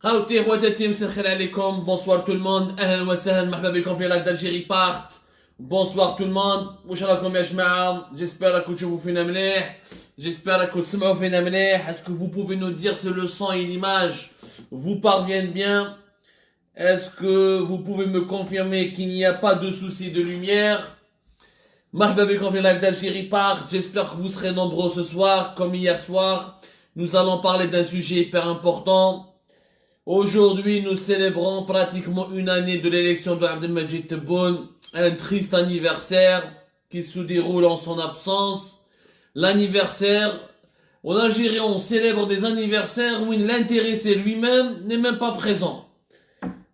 Khawti, Khouatati, Msakher alaikum, bonsoir tout le monde, Ahlan wa sahlan, marhaba bikum fi lac d'Algérie part. Bonsoir tout le monde, Mouchalakoum ya jma'a, j'espère que vous faites mlih, j'espère que vous faites mlih. Est-ce que vous pouvez nous dire si le son et l'image vous parviennent bien? Est-ce que vous pouvez me confirmer qu'il n'y a pas de souci de lumière? Marhaba bikum fi lac d'Algérie part, j'espère que vous serez nombreux ce soir, comme hier soir. Nous allons parler d'un sujet hyper important. Aujourd'hui, nous célébrons pratiquement une année de l'élection de Abdelmajid Tebboune, un triste anniversaire qui se déroule en son absence. L'anniversaire, en Algérie, on célèbre des anniversaires où l'intéressé lui-même n'est même pas présent.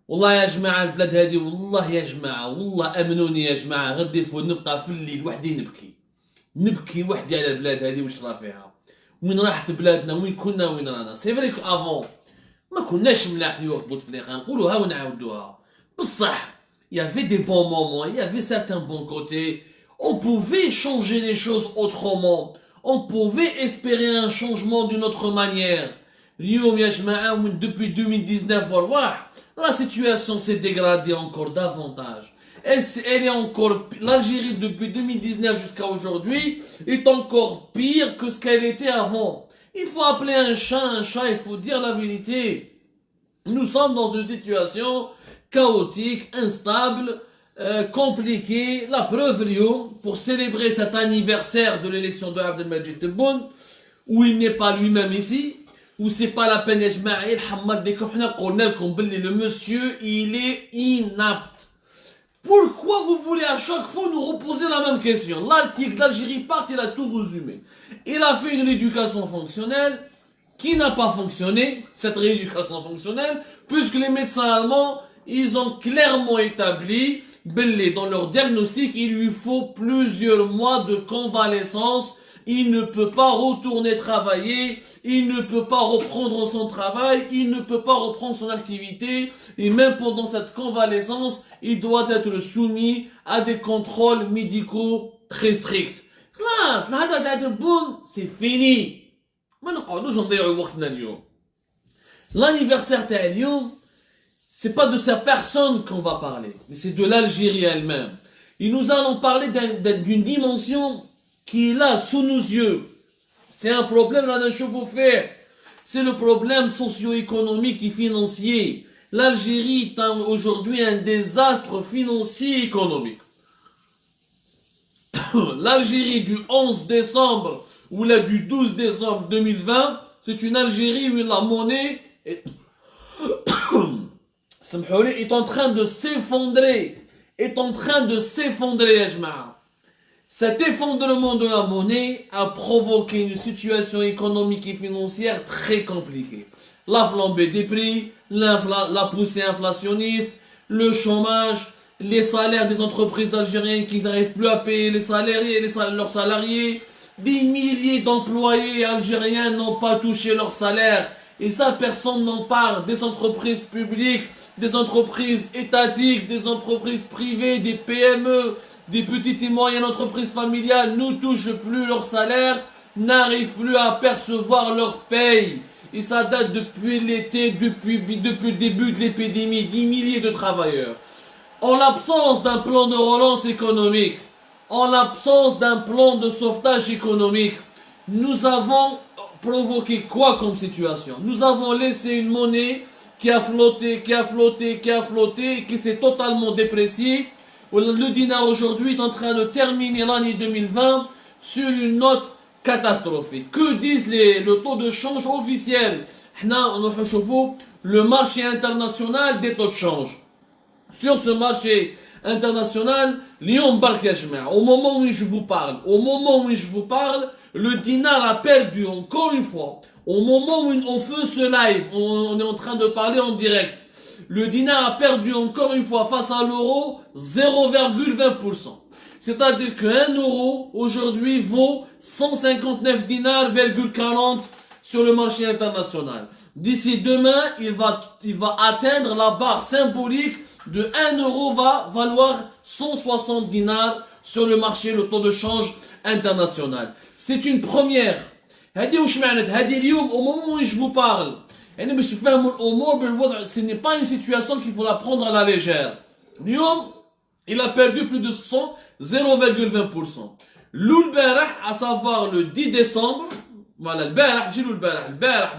والله يا جماعة البلاد هذه والله يا جماعة والله أمنوني يا جماعة غير ديفو نبقى في الليل وحدي نبكي وحدي على البلاد هذه وش راه فيها وين راحت بلادنا وين كنا وين رانا سي فري كو افون ما كناش ملاح في وقت بوتفليقه نقولوها ونعاودوها بصح il y avait des bons moments, il y avait certains bons côtés, on pouvait changer les choses autrement, on pouvait espérer un changement d'une autre manière. اليوم يا جماعة depuis 2019 والله la situation s'est dégradée encore davantage. Elle est encore, l'Algérie depuis 2019 jusqu'à aujourd'hui est encore pire que ce qu'elle était avant. Il faut appeler un chat, il faut dire la vérité. Nous sommes dans une situation chaotique, instable, compliquée. La preuve, Lyon, pour célébrer cet anniversaire de l'élection de Abdelmajid Tebboune, où il n'est pas lui-même ici, où c'est pas la peine, le monsieur, il est inapte. Pourquoi vous voulez à chaque fois nous reposer la même question? L'article d'Algérie part, il a tout résumé. Il a fait une rééducation fonctionnelle qui n'a pas fonctionné, cette rééducation fonctionnelle, puisque les médecins allemands, ils ont clairement établi, dans leur diagnostic, il lui faut plusieurs mois de convalescence. Il ne peut pas retourner travailler, il ne peut pas reprendre son travail, il ne peut pas reprendre son activité, et même pendant cette convalescence, il doit être soumis à des contrôles médicaux très stricts. Classe, c'est fini. L'anniversaire d'Alium, c'est pas de sa personne qu'on va parler, mais c'est de l'Algérie elle-même. Et nous allons parler d'une dimension qui est là, sous nos yeux. C'est un problème là d'un chevauché. C'est le problème socio-économique et financier. L'Algérie est aujourd'hui un désastre financier et économique. L'Algérie du 11 décembre ou là du 12 décembre 2020, c'est une Algérie où la monnaie est, est en train de s'effondrer. Cet effondrement de la monnaie a provoqué une situation économique et financière très compliquée. La flambée des prix, la poussée inflationniste, le chômage, les salaires des entreprises algériennes qui n'arrivent plus à payer les salariés, leurs salariés. Des milliers d'employés algériens n'ont pas touché leur salaire. Et ça, personne n'en parle. Des entreprises publiques, des entreprises étatiques, des entreprises privées, des PME, des petites et moyennes entreprises familiales ne touchent plus leur salaire, n'arrivent plus à percevoir leur paye. Et ça date depuis l'été, depuis le début de l'épidémie, des milliers de travailleurs. En l'absence d'un plan de relance économique, en l'absence d'un plan de sauvetage économique, nous avons provoqué quoi comme situation? Nous avons laissé une monnaie qui a flotté, qui s'est totalement dépréciée. Le dinar aujourd'hui est en train de terminer l'année 2020 sur une note catastrophique. Que disent le taux de change officiel? Le marché international des taux de change. Sur ce marché international, au moment où je vous parle, le dinar a perdu encore une fois. Au moment où on fait ce live, on est en train de parler en direct. Le dinar a perdu encore une fois face à l'euro 0,20%. C'est-à-dire qu'un euro aujourd'hui vaut 159 dinars,40 sur le marché international. D'ici demain, il va atteindre la barre symbolique de 1 euro va valoir 160 dinars sur le marché, le taux de change international. C'est une première. Au moment où je vous parle, يعني باش تفهموا الامور بالوضع. Ce n'est pas une situation qu'il faut la prendre à la légère. اليوم il a perdu plus de 0,20%. البارح, à savoir le 10 décembre, voilà, البارح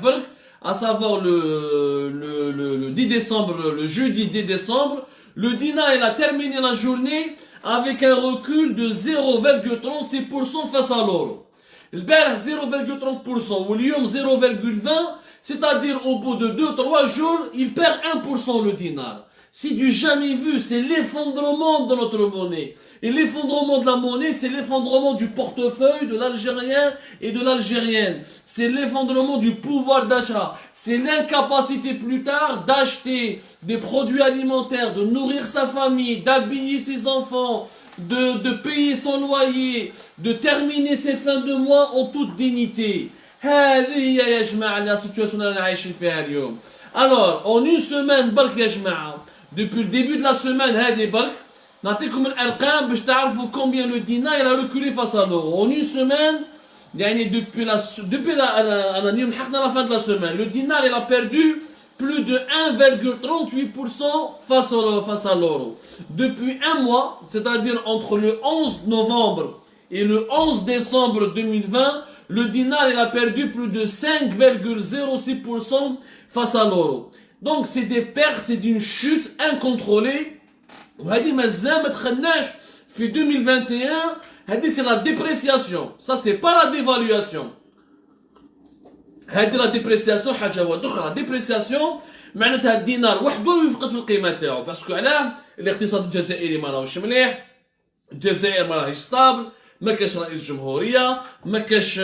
برك, à savoir le 10 décembre, le jeudi 10 décembre, le dinar il a terminé la journée avec un recul de 0,36% face à l'euro. البارح 0,30% واليوم 0,20%, c'est-à-dire au bout de 2-3 jours, il perd 1% le dinar. C'est du jamais vu, c'est l'effondrement de notre monnaie. Et l'effondrement de la monnaie, c'est l'effondrement du portefeuille de l'Algérien et de l'Algérienne. C'est l'effondrement du pouvoir d'achat. C'est l'incapacité plus tard d'acheter des produits alimentaires, de nourrir sa famille, d'habiller ses enfants, de payer son loyer, de terminer ses fins de mois en toute dignité. هذه هي يا جماعة la situation اللي أنا عايشين فيها اليوم. Alors, en une semaine برك يا جماعة, depuis le début de la semaine هذه برك, نعطيكم الأرقام باش تعرفوا combien le dinar il a reculé face à l'euro. En une semaine, يعني depuis اليوم حقنا la fin de la semaine, le dinar il a perdu plus de 1,38% face à l'euro. Depuis un mois, c'est-à-dire entre le 11 novembre et le 11 décembre 2020, le dinar il a perdu plus de 5,06% face à l'euro. Donc c'est des pertes, c'est d'une chute incontrôlée. وهذه مازال ما دخلناش في 2021. هذه c'est la dépréciation. Ça c'est pas la dévaluation. هذه la dépréciation حاجة واحدة أخرى. La dépréciation معناتها الدينار وحده يفقد في القيمة تاعو. باسكو علاه الاقتصاد الجزائري ما راهوش مليح. الجزائر ما راهيش ستابل. ما كاش رئيس جمهورية، ما كاش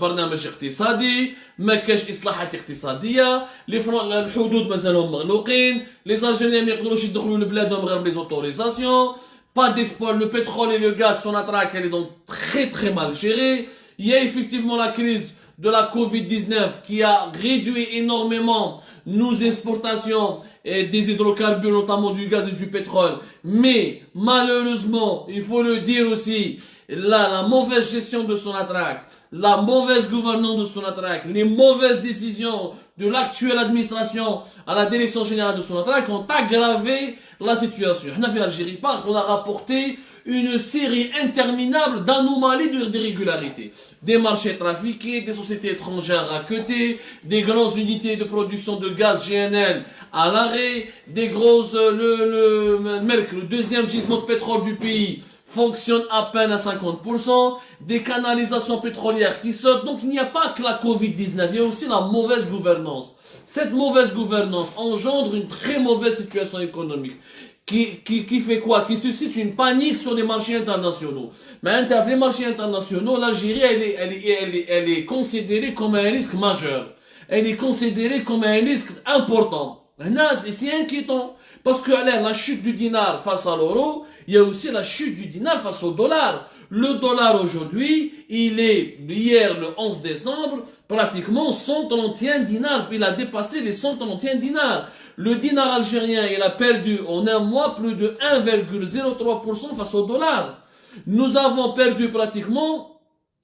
برنامج اقتصادي، ما كاش إصلاحات اقتصادية، الحدود مازالهم مغلوقين، لي زالجيريان ما يقدروش يدخلوا لبلادهم غير بلي زوتوريزاسيون، pas d'export, le pétrole et le gaz sont attraqués, elle est donc très mal gérée. Il y a effectivement la crise de la Covid-19 qui a réduit énormément nos exportations et des hydrocarbures, notamment du gaz et du pétrole. Mais malheureusement, il faut le dire aussi, la mauvaise gestion de son attraque, la mauvaise gouvernance de son attraque, les mauvaises décisions de l'actuelle administration à la direction générale de son attraque ont aggravé la situation. L'Algérie, on a rapporté une série interminable d'anomalies d'irrégularités. Des marchés trafiqués, des sociétés étrangères racketées, des grandes unités de production de gaz GNL à l'arrêt, des grosses, le deuxième gisement de pétrole du pays fonctionne à peine à 50%, des canalisations pétrolières qui sautent. Donc il n'y a pas que la Covid-19, il y a aussi la mauvaise gouvernance. Cette mauvaise gouvernance engendre une très mauvaise situation économique. Qui fait quoi? Qui suscite une panique sur les marchés internationaux. Maintenant, les marchés internationaux, l'Algérie, elle est considérée comme un risque majeur. Elle est considérée comme un risque important. C'est inquiétant. Parce que la chute du dinar face à l'euro, il y a aussi la chute du dinar face au dollar. Le dollar aujourd'hui, il est, hier le 11 décembre, pratiquement 131 dinars. Il a dépassé les 131 dinars. Le dinar algérien, il a perdu en un mois plus de 1,03% face au dollar. Nous avons perdu pratiquement,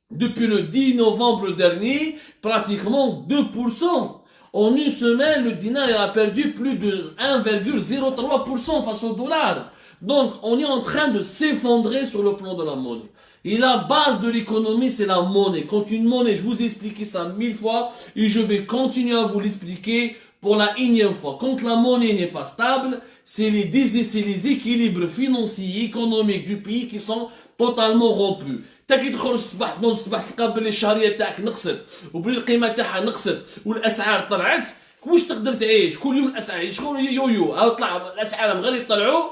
depuis le 10 novembre dernier, pratiquement 2%. En une semaine, le dinar il a perdu plus de 1,03% face au dollar. Donc, on est en train de s'effondrer sur le plan de la monnaie. Et la base de l'économie, c'est la monnaie. Quand une monnaie, je vous ai expliqué ça 1000 fois, et je vais continuer à vous l'expliquer pour la énième fois. Quand la monnaie n'est pas stable, c'est les équilibres financiers et économiques du pays qui sont totalement rompus. تاكي تخرج الصباح تنوض الصباح تلقى بلي الشهريه تاعك نقصت وبلي القيمه تاعها نقصت والاسعار طلعت. واش تقدر تعيش كل يوم الاسعار شكون يو هاو طلع الاسعار غير يطلعوا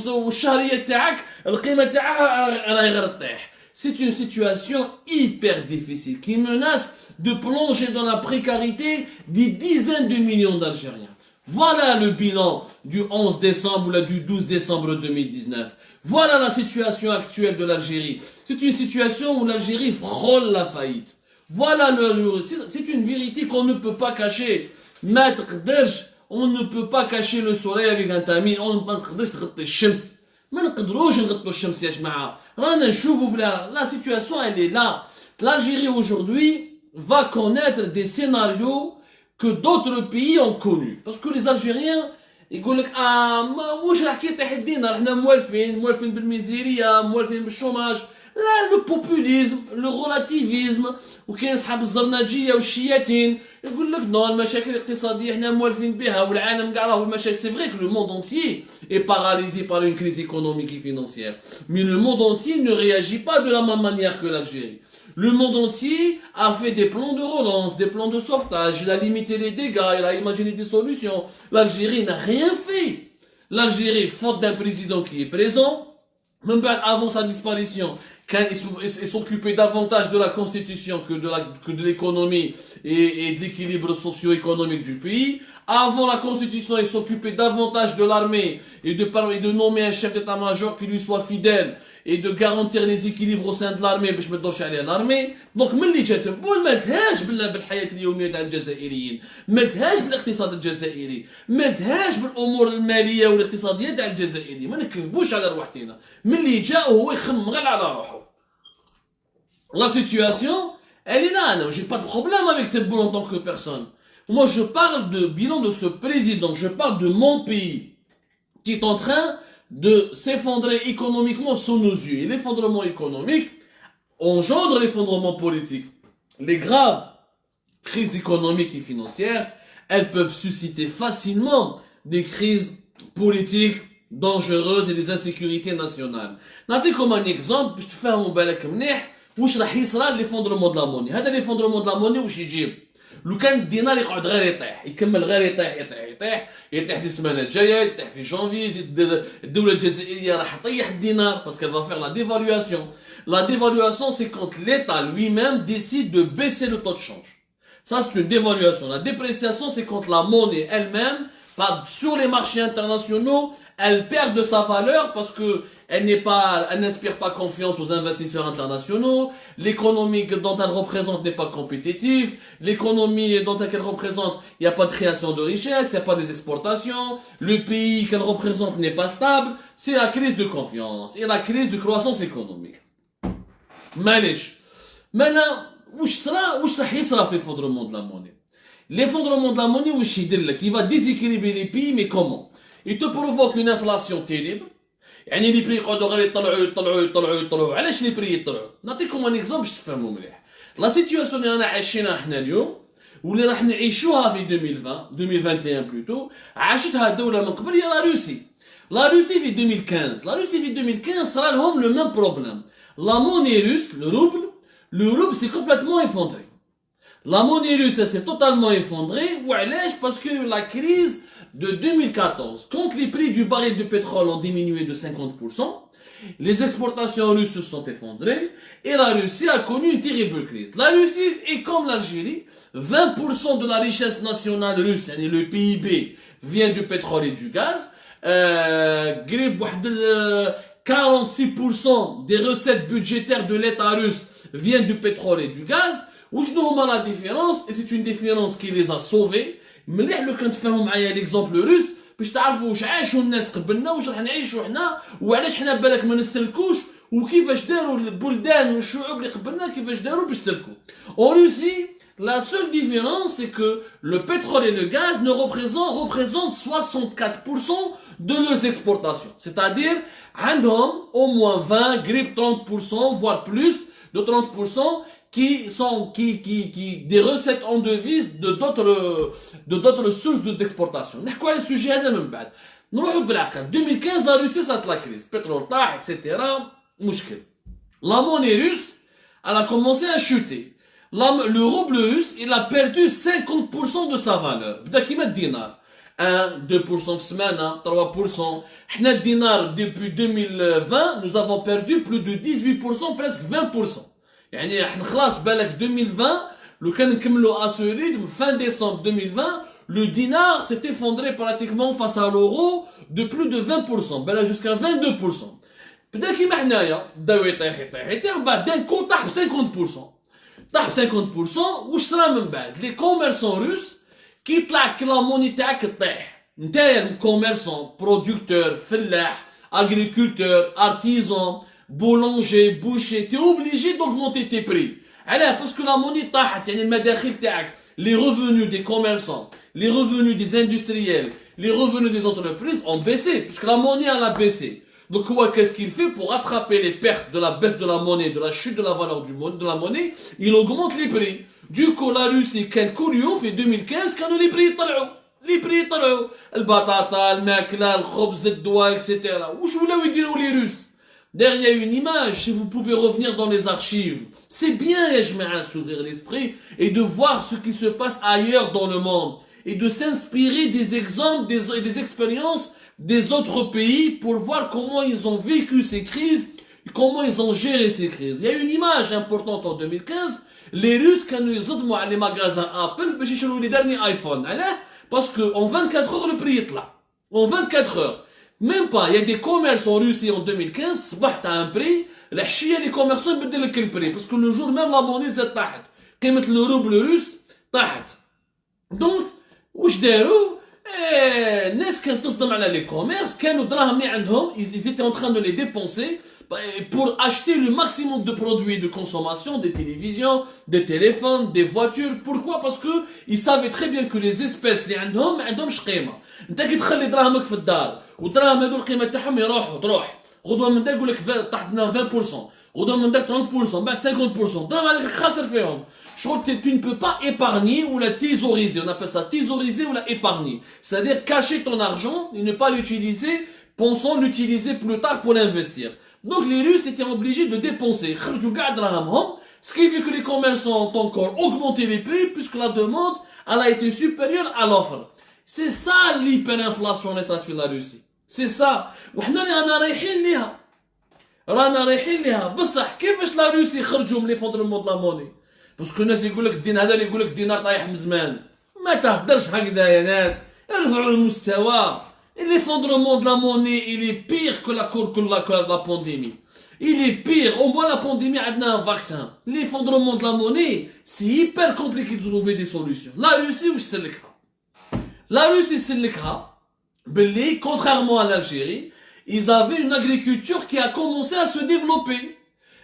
والشهريه تاعك القيمه تاعها راهي غير تطيح. C'est une situation hyper difficile qui menace de plonger dans la précarité des dizaines de millions d'Algériens. Voilà le bilan du 11 décembre ou du 12 décembre 2019. Voilà la situation actuelle de l'Algérie. C'est une situation où l'Algérie frôle la faillite. Voilà c'est une vérité qu'on ne peut pas cacher. Maître Derj, on ne peut pas cacher le soleil avec un tamis. On ne peut pas cacher le shams. ما نقدروش نغطوا الشمس يا جماعة. رانا نشوفوا la situation elle est là. L'Algérie aujourd'hui va connaître des scénarios que d'autres pays ont connu. Parce que les Algériens, ils disent واش حكيت تاع الدينار حنا موالفين بالميزيريا موالفين بالشوماج. لا، le populisme, le relativisme وكاين اصحاب الزرناجيه والشياتين يقول لك نو المشاكل الاقتصاديه حنا موالفين بها والعالم كاع راهو المشاكل. C'est vrai que le monde entier est paralysé par une crise économique et financière, mais le monde entier ne réagit pas de la même manière que l'Algérie. Le monde entier a fait des plans de relance, des plans de sauvetage, il a limité les dégâts, il a imaginé des solutions. L'Algérie n'a rien fait. L'Algérie, faute d'un président qui est présent, même avant sa disparition, quand il s'occupait davantage de la constitution que de l'économie et de l'équilibre socio-économique du pays. Avant la constitution, il s'occupait davantage de l'armée et de nommer un chef d'état-major qui lui soit fidèle et de garantir les équilibres au sein de l'armée باش ما تدورش عليه l'armée. Donc ملي جات بول ما لتهاش بالحياة اليومية تاع الجزائريين، ما لتهاش بالاقتصاد الجزائري، ما لتهاش بالامور المالية والاقتصادية تاع الجزائريين. ما نكذبوش على روحتنا، ملي جاء هو يخمم غير على روحه. La situation, elle est là. J'ai pas de problème avec Tebboune en tant que personne. Moi, je parle de bilan de ce président. Je parle de mon pays qui est en train de s'effondrer économiquement sous nos yeux. Et l'effondrement économique engendre l'effondrement politique. Les graves crises économiques et financières, elles peuvent susciter facilement des crises politiques dangereuses et des insécurités nationales. نعطيكم un exemple باش تفهموا بالك منيح واش راح يصرى l'effondrement de la monnaie. هذا l'effondrement de la monnaie واش يجيب؟ لو كان الدينار يقعد غير يطيح، يكمل غير يطيح في السمانه الجايه، يطيح في جانفي، الدوله الجزائريه راح تطيح الدينار parce qu'elle va faire la dévaluation. La dévaluation, c'est quand l'État lui-même décide de baisser le taux de change. Ça, c'est une dévaluation. La dépréciation, c'est quand la monnaie elle-même, sur les marchés internationaux, elle perd de sa valeur parce que elle n'inspire pas confiance aux investisseurs internationaux. L'économie dont elle représente n'est pas compétitive. L'économie dont elle représente, il n'y a pas de création de richesse, il n'y a pas des exportations. Le pays qu'elle représente n'est pas stable. C'est la crise de confiance et la crise de croissance économique. Malèche. Maintenant, où راح يصرى في l'effondrement de la monnaie? L'effondrement de la monnaie, il va déséquilibrer les pays, mais comment? Il te provoque une inflation terrible. يعني لي بري يقعدوا غير يطلعوا. علاش لي بري يطلعوا؟ نعطيكم ان اكزومبل باش تفهموا مليح. لا سيتوياسيون اللي رانا عايشينها حنا اليوم واللي راح نعيشوها في 2021 بلوتو، عاشتها الدوله من قبل هي لا روسي في 2015. لا روسي في 2015 صرا لهم لو ميم بروبليم. لا موني روس le rouble s'est complètement effondré. La monnaie russe s'est totalement effondrée. وعلاش؟ parce que la crise de 2014, quand les prix du baril de pétrole ont diminué de 50%, les exportations russes se sont effondrées et la Russie a connu une terrible crise. La Russie est comme l'Algérie, 20% de la richesse nationale russe, le PIB, vient du pétrole et du gaz. 46% des recettes budgétaires de l'État russe viennent du pétrole et du gaz. Où je nous la différence, et c'est une différence qui les a sauvés. مليح لو كان تفهموا معايا ليكزامبل روس باش تعرفوا واش عاشوا الناس قبلنا واش راح نعيشوا حنا وعلاش حنا بالك ما نسلكوش وكيفاش داروا البلدان والشعوب اللي قبلنا كيفاش داروا باش يسلكوا. En Russie, la seule différence c'est que le pétrole et le gaz ne représentent 64% de leurs exportations. C'est-à-dire عندهم au moins 20, 30%, voire plus de 30% qui des recettes en devises de d'autres sources d'exportation. نحكوا على السوجي هذا من بعد. نروحوا بالعقل. 2015 la Russie صارت la crise, pétrole طاح etc. مشكل. La monnaie russe, elle a commencé à chuter. Le rouble russe, il a perdu 50% de sa valeur. بدا كيما الدينار. 1, 2% في سمانة, 3%. حنا الدينار depuis 2020, nous avons perdu plus de 18%, presque 20%. يعني احنا خلاص بالك 2020 لو كان نكملوا à ce rythme fin décembre 2020 le dinar s'est effondré pratiquement face à l'euro de plus de 20%, بالك jusqu'à 22%. بدا كيما حنايا بداو يطيح بعد دان كو طاح ب 50%. واش صرا من بعد؟ لي كوميرسون روس كي يطلع لا موني تاعك تطيح نتايا كوميرسون برودكتور فلاح agriculteur artisan boulanger, boucher, tu es obligé d'augmenter tes prix. Parce que la monnaie طاحت يعني المداخل تاعك les revenus des commerçants, les revenus des industriels, les revenus des entreprises ont baissé, puisque la monnaie elle a baissé. Donc qu'est-ce qu'il fait pour rattraper les pertes de la baisse de la monnaie, de la chute de la valeur de la monnaie? Il augmente les prix. Du coup la Russie كان كل يوم في 2015 كانوا les prix يطلعوا. Les prix يطلعوا. البطاطا, الماكلة, الخبز, الدواء, etc. وش ولاو يديروا les Russes? Derrière une image, si vous pouvez revenir dans les archives, c'est bien, à s'ouvrir l'esprit et de voir ce qui se passe ailleurs dans le monde et de s'inspirer des exemples, des expériences des autres pays pour voir comment ils ont vécu ces crises et comment ils ont géré ces crises. Il y a une image importante en 2015, les Russes, quand ils ont les magasins Apple, ils ont les derniers iPhones. Parce qu'en 24 heures, le prix est là. En 24 heures. Même pas, il y a des commerces en Russie en 2015, à un prix, les commerçants بدل لك le prix, parce que le jour même la monnaie زاد طاحت, قيمة الروبل russe طاحت. Donc, واش داروا؟ الناس كانت تصدم على les commerces, كانوا دراهم اللي عندهم, ils étaient en train de les dépenser pour acheter le maximum de produits de consommation, des télévisions, des téléphones, des voitures. Pourquoi? Parce que ils savaient très bien que les espèces اللي عندهم ما عندهمش قيمة. انت كي تخلي دراهمك في الدار والدراهم هذو القيمه تاعهم يروحوا تروح غدوه من داك يقول لك طاحت لنا 20%، غدوه من داك 30%، بعد 50%، الدراهم هذاك خاسر فيهم. شغل tu ne peux pas épargner ou la thésauriser, on appelle ça thésauriser ou la épargner, c'est-à-dire cacher ton argent et ne pas l'utiliser pensant l'utiliser plus tard pour l'investir. Donc les Russes étaient obligés de dépenser خرجوا كاع دراهمهم, ce qui fait que les commerçants ont encore augmenté les prix puisque la demande elle a été supérieure à l'offre. C'est ça l'hyperinflation اللي صارت في لا روسي. C'est ça. وحنا رانا رايحين ليها بصح كيفاش لا روسي خرجوا من ليفوندرمون د لا موني؟ باسكو الناس يقول لك الدين هذا اللي يقول لك الدينار طايح من زمان. ما تهدرش هكذا يا ناس، ارفعوا المستوى. L'effondrement de la monnaie, il est pire que la pandémie. Il est pire. Au moins la pandémie a un vaccin. L'effondrement de la monnaie, c'est hyper compliqué de trouver des solutions. La Russie, où c'est le cas? La Russie, c'est le cas. Contrairement à l'Algérie, ils avaient une agriculture qui a commencé à se développer.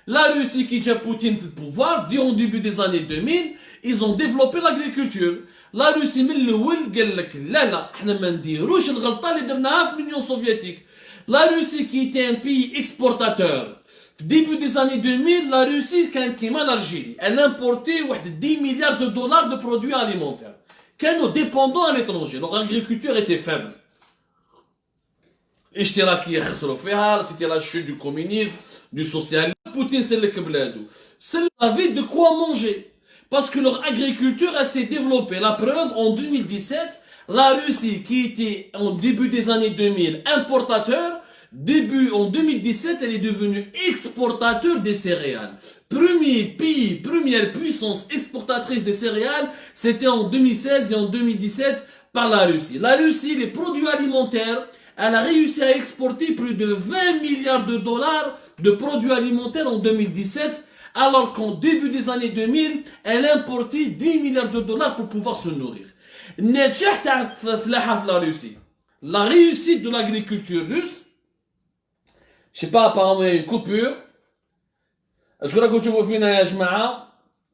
La Russie, qui tient Poutine au pouvoir, durant le début des années 2000, ils ont développé l'agriculture. La Russie, من الأول قال لك لا احنا ما نديروش الغلطة اللي درناها في l'Union soviétique. La Russie qui était un pays exportateur. Au début des années 2000, la Russie كانت كيما l'Algérie. Elle importait 10 milliards de dollars de produits alimentaires. كانوا dépendants à l'étranger. Leur agriculture était faible. الاشتراكية خسروا فيها, c'était la chute du communisme, du socialisme. Poutine c'est le كبلادو. Ils avaient de quoi manger. Parce que leur agriculture s'est développée. La preuve, en 2017, la Russie, qui était en début des années 2000 importateur, en 2017, elle est devenue exportateur des céréales. Premier pays, première puissance exportatrice des céréales, c'était en 2016 et en 2017 par la Russie. La Russie, les produits alimentaires, elle a réussi à exporter plus de 20 milliards de dollars de produits alimentaires en 2017, alors qu'en début des années 2000, elle importait 10 milliards de dollars pour pouvoir se nourrir. La réussite de l'agriculture russe, je sais pas, apparemment il y a une coupure. Est-ce que la couture au final,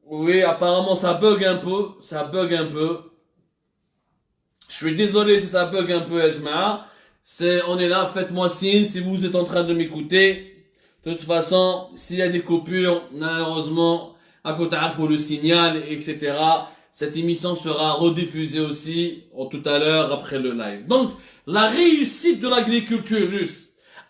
oui, apparemment ça bug un peu, Je suis désolé si ça bug un peu, on est là, faites-moi signe si vous êtes en train de m'écouter. De toute façon, s'il y a des coupures, malheureusement, à côté il faut le signal, etc. Cette émission sera rediffusée aussi tout à l'heure après le live. Donc, la réussite de l'agriculture russe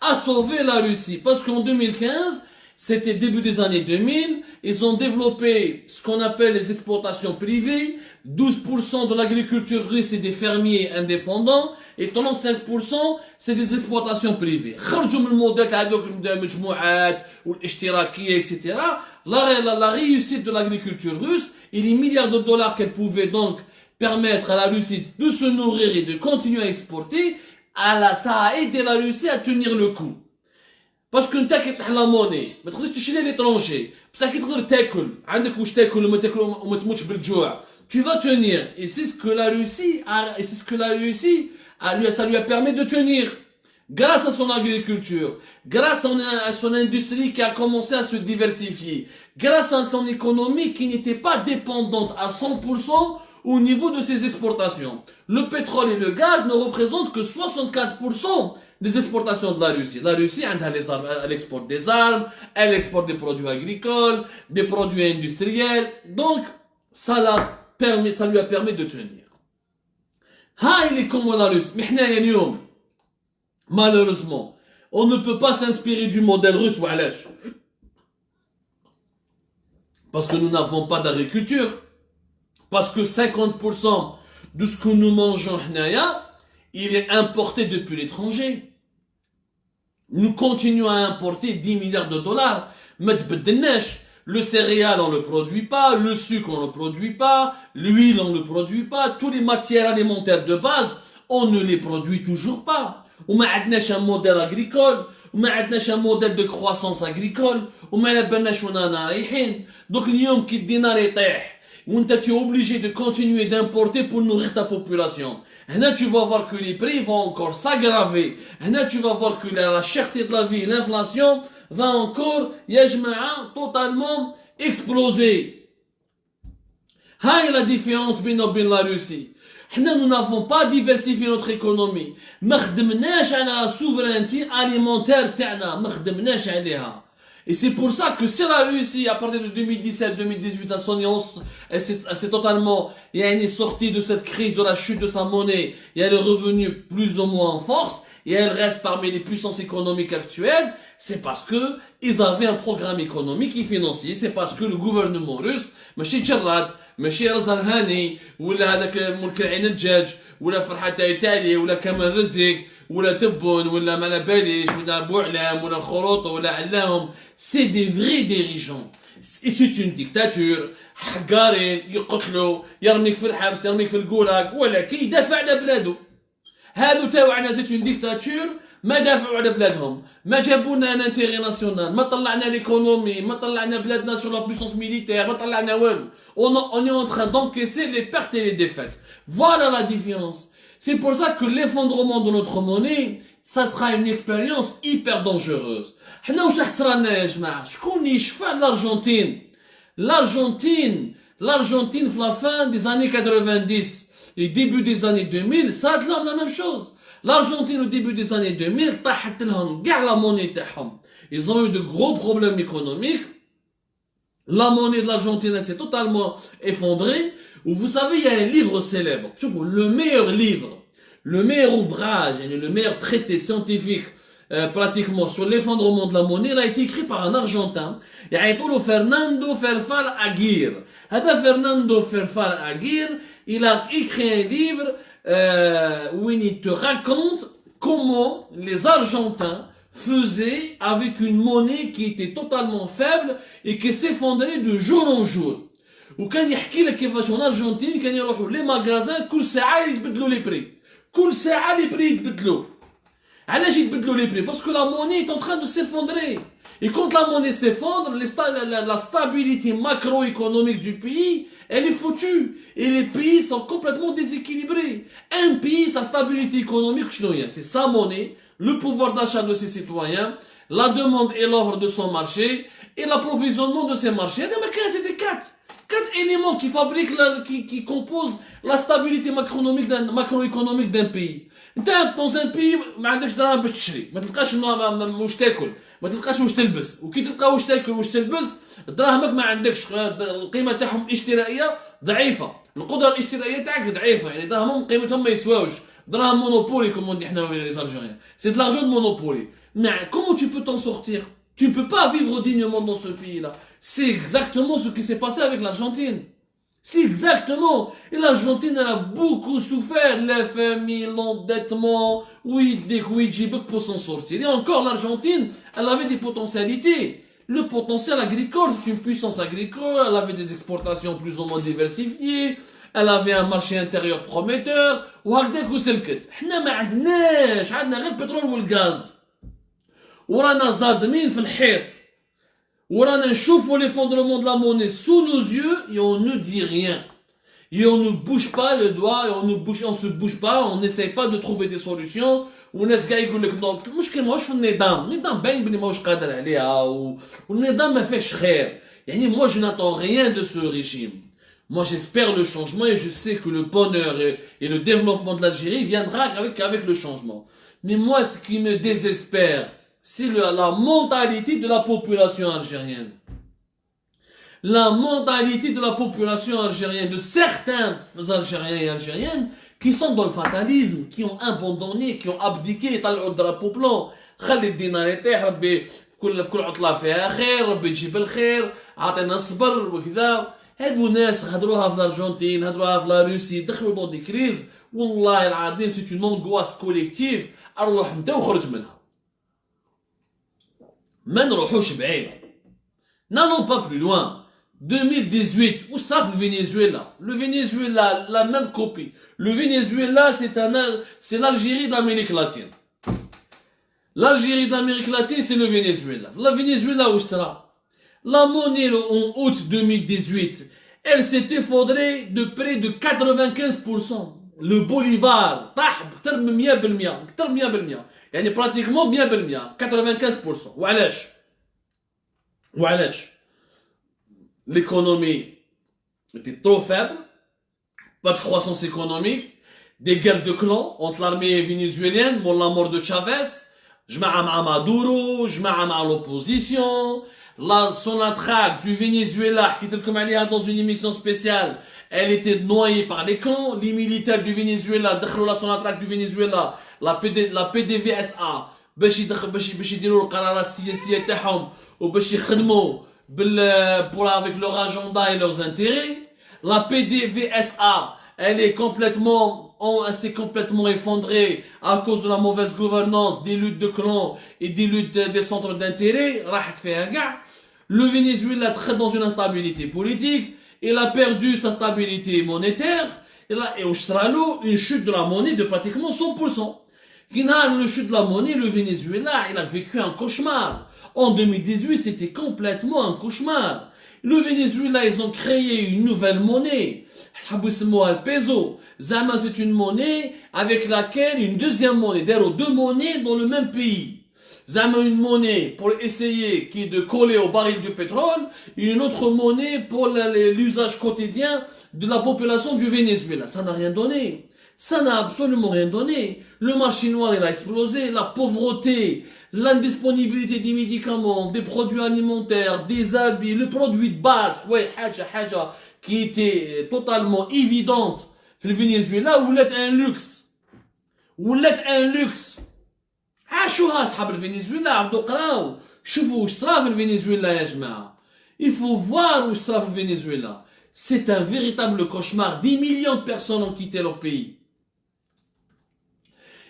a sauvé la Russie. Parce qu'en 2015, c'était début des années 2000, ils ont développé ce qu'on appelle les exportations privées. 12% de l'agriculture russe, c'est des fermiers indépendants. Et 35%, c'est des exploitations privées. خرجوا من الموديل تاع هذوك المجموعات والاشتراكية, etc. La réussite de l'agriculture russe et les milliards de dollars qu'elle pouvait donc permettre à la Russie de se nourrir et de continuer à exporter, ça a aidé la Russie à tenir le coup. Parce que انت كتطيح لا موني ما تقدرش تشري ليترونجي بصح كي تقدر تاكل عندك واش تاكل وما تموتش بالجوع, tu vas tenir. Et c'est ce que la Russie ça lui a permis de tenir. grâce à son agriculture, grâce à son industrie qui a commencé à se diversifier, grâce à son économie qui n'était pas dépendante à 100% au niveau de ses exportations. Le pétrole et le gaz ne représentent que 64% des exportations de la Russie. La Russie, elle exporte des armes, elle exporte des produits agricoles, des produits industriels. Donc, ça lui a permis de tenir. Il est comme la Russie. Mais malheureusement, on ne peut pas s'inspirer du modèle russe. Parce que nous n'avons pas d'agriculture. Parce que 50% de ce que nous mangeons, il est importé depuis l'étranger. Nous continuons à importer 10 milliards de dollars. Le céréal, on ne le produit pas. Le sucre, on ne le produit pas. L'huile, on ne le produit pas. Toutes les matières alimentaires de base, on ne les produit toujours pas. On a un modèle agricole. On a un modèle de croissance agricole. On a donc, l'yom qui dinar est tu es obligé de continuer d'importer pour nourrir ta population. Là, tu vas voir que les prix vont encore s'aggraver. Là, tu vas voir que la cherté de la vie, l'inflation, va encore, totalement exploser. C'est la différence entre la Russie. Nous n'avons pas diversifié notre économie. Nous n'avons pas la souveraineté alimentaire. Et c'est pour ça que si la Russie, à partir de 2017-2018, elle s'est totalement sortie de cette crise de la chute de sa monnaie, et elle est revenue plus ou moins en force, et elle reste parmi les puissances économiques actuelles, c'est parce que ils avaient un programme économique et financier, c'est parce que le gouvernement russe, ماشي جراد, ماشي رزان هاني, ولا هذاك ملك العين الدجاج, ولا فرحة تايتالي, ولا كمال رزق, ولا تبون, ولا ما باليش, ولا بوعلام, ولا الخروط, ولا علاهم. C'est des vrais dirigeants. Et c'est une dictature. حقارين يقتلوا, يرميك في الحبس, يرميك في الجولاج, ولكن يدافع على بلاده. هادو تاوعنا c'est une dictature. ما دافعوا على بلادهم, ما جابوا لنا ان انتيغي ناسيونال, ما طلعنا ليكونومي, ما طلعنا بلادنا sur la puissance militaire, ما طلعنا والو. On est en train d'encaisser les pertes et les défaites. Voilà la différence. C'est pour ça que l'effondrement de notre monnaie, ça sera une expérience hyper dangereuse. حنا واش خسرنا يا جماعه؟ شكون يشفع l'Argentine? L'Argentine في la fin des années 90 et début des années 2000, ça a de la même chose. L'Argentine au début des années 2000, طاحت لهم كاع la monnaie تاعهم. Ils ont eu de gros problèmes économiques. La monnaie de l'Argentine s'est totalement effondrée. Vous savez, il y a un livre célèbre. Le meilleur livre, le meilleur ouvrage, le meilleur traité scientifique pratiquement sur l'effondrement de la monnaie, il a été écrit par un Argentin. يعيطوا Fernando Ferfal Aguirre. هذا Fernando Ferfal Aguirre, il a écrit un livre où il te raconte comment les Argentins faisaient avec une monnaie qui était totalement faible et qui s'effondrait de jour en jour. وكان يحكي لك كيفاش en Argentine كان يروحوا les magasins كل ساعة يتبدلوا les prix. كل ساعة les prix يتبدلوا. علاش يتبدلوا les prix? Parce que la monnaie est en train de s'effondrer. Et quand la monnaie s'effondre, la stabilité macroéconomique du pays, elle est foutue. Et les pays sont complètement déséquilibrés. Un pays, sa stabilité économique, c'est sa monnaie, le pouvoir d'achat de ses citoyens, la demande et l'offre de son marché, et l'approvisionnement de ses marchés. C'était quatre éléments qui fabriquent, qui composent la stabilité macroéconomique d'un pays. Dans un pays, ما عندكش دراهم باش تشري, ما تلقاش واش تاكل, ما تلقاش واش تلبس, وكي تلقى واش تاكل واش تلبس, دراهمك ما عندكش, القيمة تاعهم الاشترائية ضعيفة, القدرة الاشترائية تاعك ضعيفة, يعني دراهمهم قيمتهم ما يسواوش, دراهم مونوبولي comme on dit حنا les Algériens. C'est de l'argent de monopoly. Mais comment tu peux t'en sortir? Tu ne peux pas vivre dignement dans ce pays-là. C'est exactement ce qui s'est passé avec l'Argentine. C'est exactement. Et l'Argentine, elle a beaucoup souffert. L'FMI, l'endettement, oui, pour s'en sortir. Et encore, l'Argentine, elle avait des potentialités. Le potentiel agricole, c'est une puissance agricole. Elle avait des exportations plus ou moins diversifiées. Elle avait un marché intérieur prometteur. وهكذاك وسلكت. احنا ما عندناش, عندنا غير البترول والغاز. ورانا صادمين في الحيط. ورانا نشوفوا l'effondrement de la monnaie sous nos yeux et on ne dit rien. Et on ne bouge pas le doigt, et on se bouge pas, on n'essaye pas de trouver des solutions. والناس كاع يقول لك نو المشكل ماهوش في النظام باين بلي ماهوش قادر عليها والنظام ما فيهش خير. يعني moi je n'attends rien de ce régime. Moi j'espère le changement et je sais que le bonheur et le développement de l'Algérie viendra avec le changement. Mais moi ce qui me désespère, c'est la mentalité de la population algérienne. La mentalité de la population algérienne, de certains Algériens et Algériennes, qui sont dans le fatalisme, qui ont abandonné, qui ont abdiqué, طلعوا الدرابو بلون، خلي الدينار يطيح، ربي في كل عطلة فيها خير، ربي يجيب الخير، عطينا الصبر وكذا. هادو ناس هدروها في الارجنتين، هدروها في لا روسي، دخلوا دون دي كريز، والله العظيم سي اون انغواس كوليكتيف، اروح انت وخرج منها. ما نروحوش بعيد. N'allons pas plus loin. 2018, où ça le Venezuela? Le Venezuela, la même copie. Le Venezuela, c'est l'Algérie d'Amérique latine. L'Algérie d'Amérique latine, c'est le Venezuela. La Venezuela, où sera? La monnaie en août 2018, elle s'est effondrée de près de 95%. Le bolivar, أكثر من 100%, أكثر من 100%. يعني pratiquement 100%, 95%. وعلاش؟ L'économie était trop faible, pas de croissance économique, des guerres de clans entre l'armée vénézuélienne, pour la mort de Chavez, جماعة Maduro, جماعة l'opposition, la Sonatrach du Venezuela, qui était comme allée dans une émission spéciale, elle était noyée par les clans, les militaires du Venezuela, دخلوا la Sonatrach du Venezuela, la PDVSA, باش يديروا القرارات السياسية تاعهم وباش يخدموا avec leur agenda et leurs intérêts. La PDVSA, elle s'est complètement effondrée à cause de la mauvaise gouvernance, des luttes de clans et des luttes des centres d'intérêt. Le Venezuela est dans une instabilité politique, il a perdu sa stabilité monétaire, et au Australie, une chute de la monnaie de pratiquement 100%. Le chute de la monnaie, le Venezuela, il a vécu un cauchemar. En 2018, c'était complètement un cauchemar. Le Venezuela, ils ont créé une nouvelle monnaie. Le peso. Zama, c'est une monnaie avec laquelle une deuxième monnaie. D'ailleurs, deux monnaies dans le même pays. Zama, une monnaie pour essayer qui est de coller au baril du pétrole et une autre monnaie pour l'usage quotidien de la population du Venezuela. Ça n'a rien donné. Ça n'a absolument rien donné. Le marché noir, il a explosé. La pauvreté, l'indisponibilité des médicaments, des produits alimentaires, des habits, le produit de base, ouais, haja, qui était totalement évidente. Le Venezuela, ou l'être un luxe. Ou l'être un luxe. شوها أصحاب الفنزويلا عبدو قراو شوفوا واش صرا في الفنزويلا يا جماعة. Il faut voir واش صرا في الفنزويلا. C'est un véritable cauchemar. 10 millions de personnes ont quitté leur pays.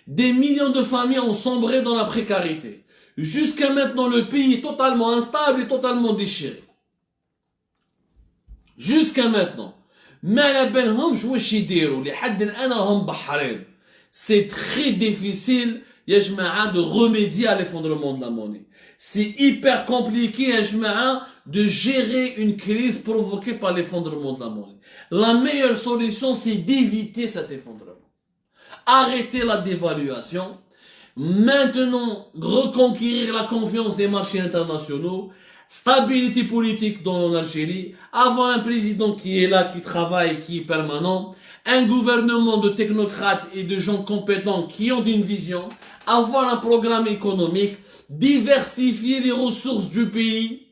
Des millions de familles ont sombré dans la précarité. Jusqu'à maintenant, le pays est totalement instable et totalement déchiré. Jusqu'à maintenant. C'est très difficile de remédier à l'effondrement de la monnaie. C'est hyper compliqué de gérer une crise provoquée par l'effondrement de la monnaie. La meilleure solution, c'est d'éviter cet effondrement. Arrêter la dévaluation, maintenant reconquérir la confiance des marchés internationaux, stabilité politique dans l'Algérie, avoir un président qui est là, qui travaille, qui est permanent, un gouvernement de technocrates et de gens compétents qui ont une vision, avoir un programme économique, diversifier les ressources du pays,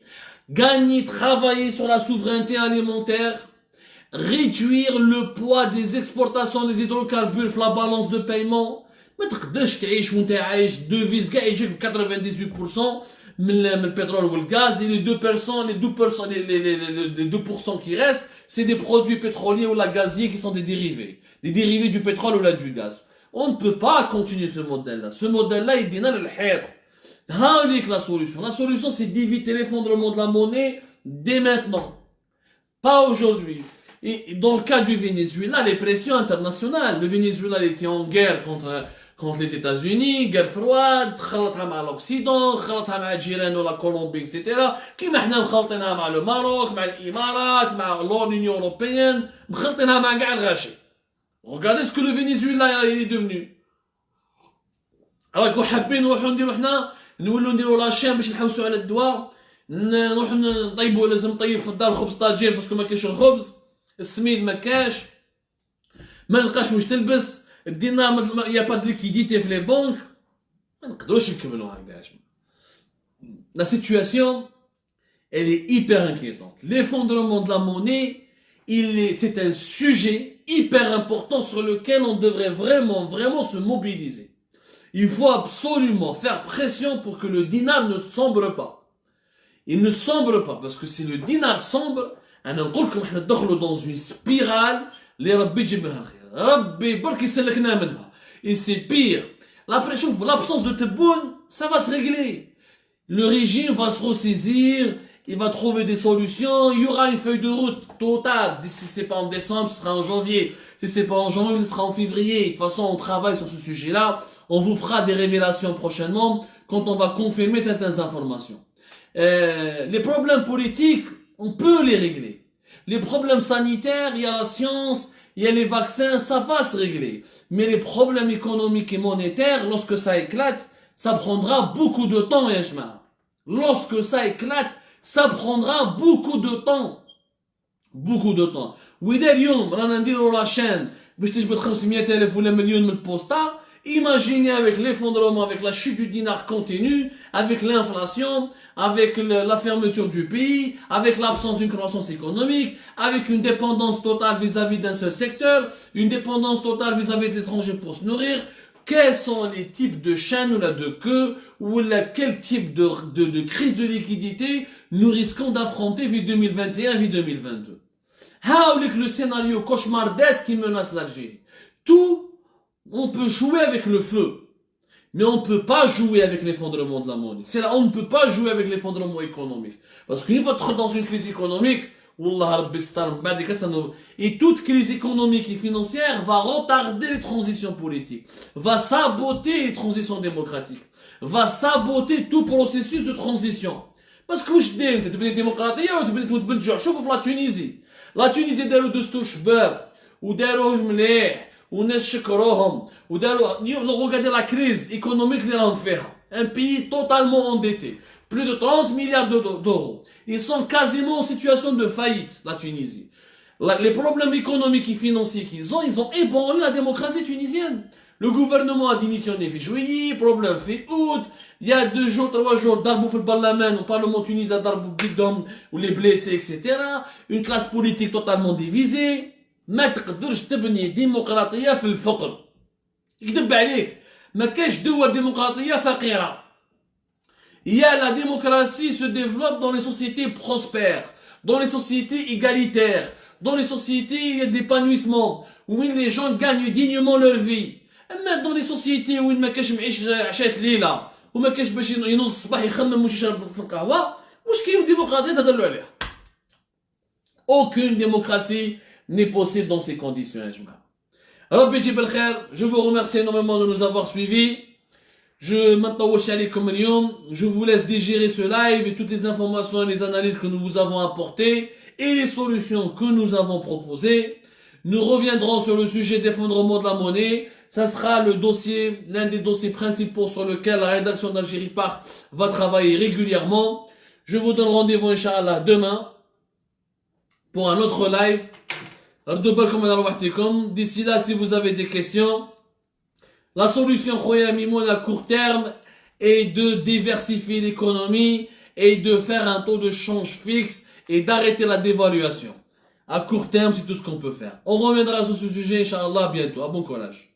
gagner, travailler sur la souveraineté alimentaire, réduire le poids des exportations des hydrocarbures sur la balance de paiement. ما تقدرش تعيش وانت عايش devise كاع يجيك 98% من البترول والغاز et les 2% qui restent c'est des produits pétroliers ou la gaziers qui sont des dérivés du pétrole ou du gaz. On ne peut pas continuer ce modèle-là. Ce modèle-là, il dit la solution. La solution, c'est d'éviter l'effondrement de la monnaie dès maintenant. Pas aujourd'hui. Et dans le cas du Venezuela, les pressions internationales. Le Venezuela était en guerre contre les États-Unis, guerre froide, خلطها مع l'Occident, خلطها مع جيرانو la Colombie, etc. كيما حنا مخلطينها مع le Maroc, مع الإمارات, مع l'Union européenne, مخلطينها مع كاع الغاشي. Regardez ce que le Venezuela est devenu. راكو حابين نروحو نديرو حنا نولو نديرو لاشين باش نحوسو على الدواء، نروحو نطيبو، لازم نطيب في الدار خبز طاجين باسكو ما كاينش الخبز، السميد ما كاش، ما نلقاش واش تلبس، الدينار يا با دو ليكيديتي في لي بونك، ما نقدروش نكملو هكذا. La situation, elle est hyper inquiétante. L'effondrement de la monnaie, c'est un sujet hyper important sur lequel on devrait vraiment se mobiliser. Il faut absolument faire pression pour que le dinar ne sombre pas. Il ne sombre pas, parce que si le dinar sombre, on est dans une spirale, et c'est pire. L'absence de Tebboune, ça va se régler. Le régime va se ressaisir, il va trouver des solutions, il y aura une feuille de route totale. Si c'est pas en décembre, ce sera en janvier. Si c'est pas en janvier, ce sera en février. De toute façon, on travaille sur ce sujet-là. On vous fera des révélations prochainement quand on va confirmer certaines informations. Les problèmes politiques, on peut les régler. Les problèmes sanitaires, il y a la science, il y a les vaccins, ça va se régler. Mais les problèmes économiques et monétaires, lorsque ça éclate, ça prendra beaucoup de temps, Yashma. Lorsque ça éclate, ça prendra beaucoup de temps. Beaucoup de temps. وإذا اليوم رانا نديرو la chaîne باش تجبد 500,000 ولا مليون من البوسطة. Imaginez avec l'effondrement, avec la chute du dinar continue, avec l'inflation, avec la fermeture du pays, avec l'absence d'une croissance économique, avec une dépendance totale vis-à-vis d'un seul secteur, une dépendance totale vis-à-vis de l'étranger pour se nourrir. Quels sont les types de chaînes ou de queues ou quel type de crise de liquidité nous risquons d'affronter vie 2021 vie 2022. Haoulik le scénario cauchemardesque qui menace l'Algérie. Tout. On peut jouer avec le feu, mais on ne peut pas jouer avec l'effondrement de la monnaie. C'est là, on ne peut pas jouer avec l'effondrement économique. Parce qu'une fois que dans une crise économique, et toute crise économique et financière va retarder les transitions politiques, va saboter les transitions démocratiques, va saboter tout processus de transition. Parce que je dis, tu veux démocratie ou la Tunisie. La Tunisie, d'ailleurs, de Stouchbeb, ou d'ailleurs, وناس شكروهم وداروا regardez la crise économique اللي راهم فيها. Un pays totalement endetté, plus de 30 milliards d'euros. Ils sont quasiment en situation de faillite, la Tunisie. Les problèmes économiques et financiers qu'ils ont, ils ont ébranlé la démocratie tunisienne. Le gouvernement a démissionné fin juillet, problème fin août. Il y a 2 jours, 3 jours, d'arbou في البرلمان, au parlement tunisien d'arbou bidom, ou les blessés, etc. Une classe politique totalement divisée. ما تقدرش تبني ديمقراطية في الفقر. يكذب عليك، ما كاينش دول ديمقراطية فقيرة. La démocratie se développe dans les sociétés prospères, dans les sociétés égalitaires, dans les sociétés d'épanouissement, où les gens gagnent dignement leur vie. Mais dans les sociétés où ما كاينش معيش عشات ليلة، وما كاينش باش ينوض الصباح يخمم واش يشرب في القهوة، واش كاين ديمقراطية تهضروا عليها؟ Aucune démocratie n'est possible dans ces conditions. Je vous remercie énormément de nous avoir suivis. Je vous laisse digérer ce live et toutes les informations et les analyses que nous vous avons apportées et les solutions que nous avons proposées. Nous reviendrons sur le sujet d'effondrement de la monnaie. Ça sera le dossier, l'un des dossiers principaux sur lequel la rédaction d'Algérie Part va travailler régulièrement. Je vous donne rendez-vous, Inch'Allah, demain pour un autre live. D'ici là, si vous avez des questions, la solution à court terme est de diversifier l'économie et de faire un taux de change fixe et d'arrêter la dévaluation. À court terme, c'est tout ce qu'on peut faire. On reviendra sur ce sujet, Inch'Allah, bientôt. Bon courage.